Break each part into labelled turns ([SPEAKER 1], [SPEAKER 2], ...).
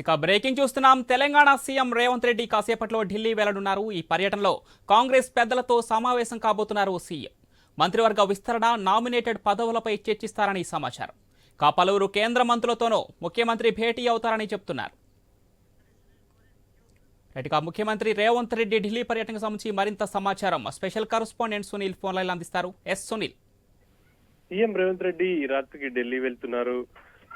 [SPEAKER 1] ఇక బ్రేకింగ్ చూస్తున్నాం. తెలంగాణ సీఎం రేవంత్ రెడ్డి కాసేపట్లో ఢిల్లీ వెళ్లనున్నారు. ఈ పర్యటనలో కాంగ్రెస్ పెద్దలతో సమావేశం కాబోతున్నారు సీఎం. మంత్రివర్గ విస్తరణ, నామినేటెడ్ పదవులపై చర్చిస్తారని సమాచారం. పలువురు కేంద్ర మంత్రులతోనూ ముఖ్యమంత్రి భేటీ అవుతారని చెప్తున్నారు. ఇక ముఖ్యమంత్రి రేవంత్ రెడ్డి ఢిల్లీ పర్యటనకు సంబంధించి మరింత సమాచారం special correspondent Sunil phone line అందిస్తారు. సునీల్.
[SPEAKER 2] సీఎం రేవంత్ రెడ్డి ఈ రాత్రికి ఢిల్లీ వెళ్తున్నారు.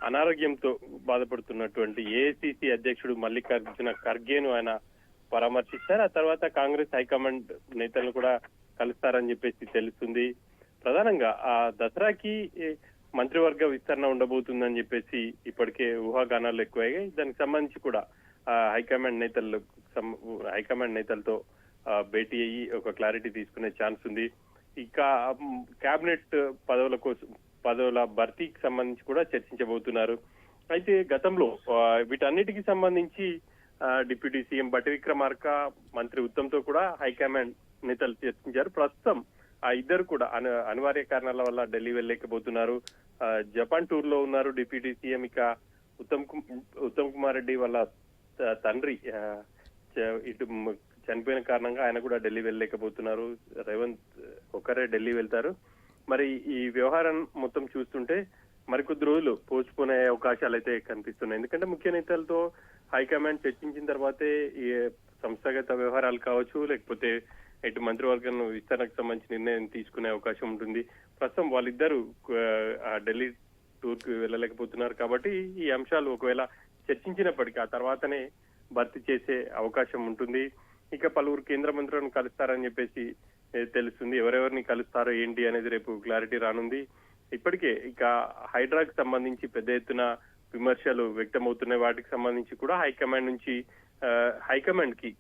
[SPEAKER 2] అనారోగ్యంతో బాధపడుతున్నటువంటి ఏఐసిసి అధ్యక్షుడు మల్లికార్జున ఖర్గేను ఆయన పరామర్శిస్తారు. ఆ తర్వాత కాంగ్రెస్ హైకమాండ్ నేతలను కూడా కలుస్తారని చెప్పేసి తెలుస్తుంది. ప్రధానంగా ఆ దసరాకి మంత్రివర్గ విస్తరణ ఉండబోతుందని చెప్పేసి ఇప్పటికే ఊహాగానాలు ఎక్కువయ్యాయి. దానికి సంబంధించి కూడా హైకమాండ్ నేతలతో భేటీ అయ్యి ఒక క్లారిటీ తీసుకునే ఛాన్స్ ఉంది. ఇక కేబినెట్ పదవుల భర్తీకి సంబంధించి కూడా చర్చించబోతున్నారు. అయితే గతంలో వీటన్నిటికి సంబంధించి డిప్యూటీ సీఎం బట్టి విక్రమార్క, మంత్రి ఉత్తమ్తో కూడా హైకమాండ్ నేతలు చర్చించారు. ప్రస్తుతం ఆ ఇద్దరు కూడా అనివార్య కారణాల వల్ల ఢిల్లీ వెళ్ళలేకపోతున్నారు. జపాన్ టూర్ లో ఉన్నారు డిప్యూటీ సీఎం. ఇక ఉత్తమ్ కుమార్ రెడ్డి వాళ్ళ తండ్రి ఇటు చనిపోయిన కారణంగా ఆయన కూడా ఢిల్లీ వెళ్ళలేకపోతున్నారు. రేవంత్ ఒకరే ఢిల్లీ వెళ్తారు. మరి ఈ వ్యవహారం మొత్తం చూస్తుంటే మరికొద్ది రోజులు పోస్ట్పోన్ అయ్యే అవకాశాలు అయితే కనిపిస్తున్నాయి. ఎందుకంటే ముఖ్య నేతలతో హైకమాండ్ చర్చించిన తర్వాతే ఈ సంస్థాగత వ్యవహారాలు కావచ్చు, లేకపోతే ఇటు మంత్రివర్గం విస్తరణకు సంబంధించి నిర్ణయం తీసుకునే అవకాశం ఉంటుంది. ప్రస్తుతం వాళ్ళిద్దరూ ఢిల్లీ టూర్ కు వెళ్ళలేకపోతున్నారు. కాబట్టి ఈ అంశాలు ఒకవేళ చర్చించినప్పటికీ ఆ తర్వాతనే భర్తీ చేసే అవకాశం ఉంటుంది. ఇక పలువురు కేంద్ర మంత్రులను కలుస్తారని చెప్పేసి తెలుస్తుంది. ఎవరెవరిని కలుస్తారో ఏంటి అనేది రేపు క్లారిటీ రానుంది. ఇప్పటికే ఇక హైడ్రాకు సంబంధించి పెద్ద ఎత్తున విమర్శలు వ్యక్తమవుతున్నాయి. వాటికి సంబంధించి కూడా హైకమాండ్ కి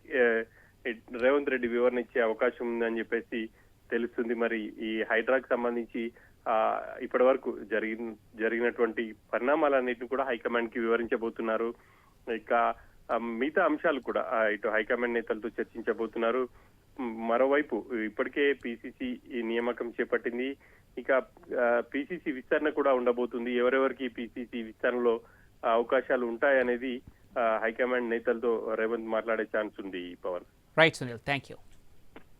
[SPEAKER 2] రేవంత్ రెడ్డి వివరణ ఇచ్చే అవకాశం ఉందని చెప్పేసి తెలుస్తుంది. మరి ఈ హైడ్రాకు సంబంధించి ఇప్పటి వరకు జరిగినటువంటి పరిణామాలన్నింటినీ కూడా హైకమాండ్ కి వివరించబోతున్నారు. ఇక మిగతా అంశాలు కూడా ఇటు హైకమాండ్ నేతలతో చర్చించబోతున్నారు. మరోవైపు ఇప్పటికే పిసిసి ఈ నియామకం చేపట్టింది. ఇక పిసిసి విస్తరణ కూడా ఉండబోతుంది. ఎవరెవరికి పిసిసి విస్తరణలో అవకాశాలు ఉంటాయనేది హైకమాండ్ నేతలతో రేవంత్ మాట్లాడే ఛాన్స్ ఉంది. Pawan.
[SPEAKER 1] Right Sunil, thank you.